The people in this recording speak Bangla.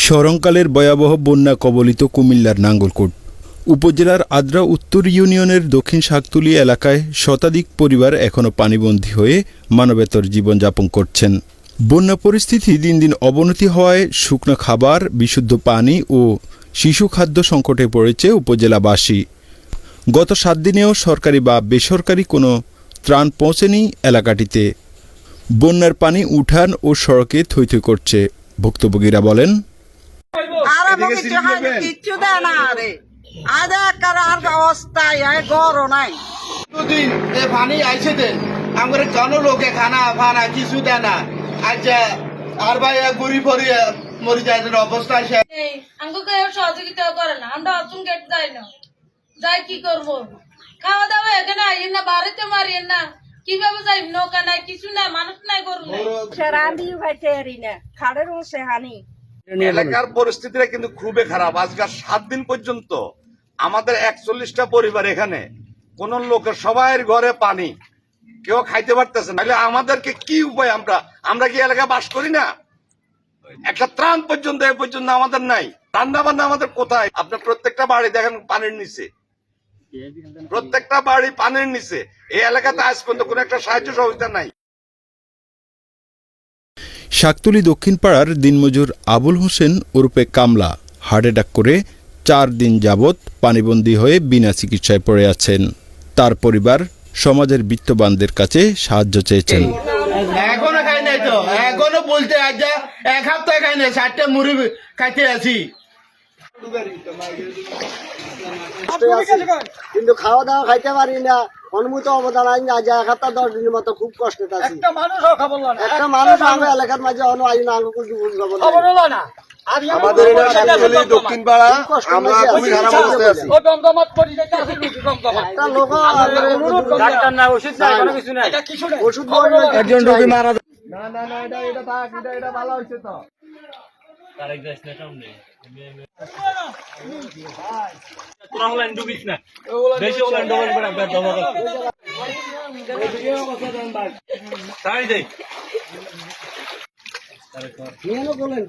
স্মরণকালের ভয়াবহ বন্যা কবলিত কুমিল্লার নাঙ্গলকোট উপজেলার আদ্রা উত্তর ইউনিয়নের দক্ষিণ শাকতুলী এলাকায় শতাধিক পরিবার এখনও পানিবন্দী হয়ে মানবেতর জীবনযাপন করছেন। বন্যা পরিস্থিতি দিন দিন অবনতি হওয়ায় শুকনো খাবার, বিশুদ্ধ পানি ও শিশু খাদ্য সংকটে পড়েছে উপজেলাবাসী। গত 7 দিনেও সরকারি বা বেসরকারি কোনো ত্রাণ পৌঁছেনি এলাকাটিতে। বন্যার পানি উঠান ও সড়কে থই থই করছে। ভুক্তভোগীরা বলেন, পানি আইছে দেন আমার জন লোকে খানা ফানা কিছু দেয় না। আচ্ছা আর ভাই গুড়ি পরি মরি যায় অবস্থা সহযোগিতা করে না, আমরা অচুন গেট যাই না, যাই কি করবো? খাওয়া দাওয়া এখানে আইন না, বাড়িতে মারিয়েন না, কিভাবে যাই? নৌকা নাই, কিছু নাই, মানুষ নাই, গরু নাই। এলাকার পরিস্থিতিটা কিন্তু খুবই খারাপ। আজকাল 7 দিন পর্যন্ত আমাদের 41টা পরিবার এখানে কোন লোকের সবাই ঘরে পানি, কেউ খাইতে পারতেছে না। আমাদেরকে কি উপায়? আমরা কি এলাকায় বাস করি না? একটা ত্রাণ পর্যন্ত এ পর্যন্ত আমাদের নাই। রান্না বান্না আমাদের কোথায়? আপনার প্রত্যেকটা বাড়ি দেখেন পানির নিচে, প্রত্যেকটা বাড়ি পানির নিচে। এই এলাকাতে আজ পর্যন্ত কোন একটা সাহায্য সহযোগিতা নাই। শাকতুলী দক্ষিণ পাড়ার দিনমজুর আবুল হোসেন ওরফে কামলা হার্ট অ্যাটাক করে 4 দিন যাবৎ পানিবন্দী হয়ে বিনা চিকিৎসায় পড়ে আছেন। তার পরিবার সমাজের বিত্তবানদের কাছে সাহায্য চেয়েছেন। এখনো খাই নাই তো, এখনো বলতে আজ 1 সপ্তাহ খাই নাই, 4টে মুড়ি খাইতে আছি। কিন্তু খাওয়া দাওয়া খাইতে পারি না, অনুমতি অবদান আইন আজ 1 সপ্তাহ 10 দিনের মতো খুব কষ্ট আছি। একটা মানুষ আমরা এলাকার মাঝে অন্য আইন আঙ্গুল না। আমাদের এটা শাকতুলী দক্ষিণ পাড়া, আমরা খুবই খারাপ অবস্থায় আছি। একটা লোক ডাক্তার না, ওষুধ নাই, কোনো কিছু নাই। ওষুধ একজন রোগী মারা যায়। না না না, এটা থাক, এটা ভালো হইছে তো। তারেক যাস না সামনে। তোরা হলেন ডুবিস না, বেশি হলেন ডুবিস না, আপনার ধমক আছে। তাই দেখ তারেক বলেন।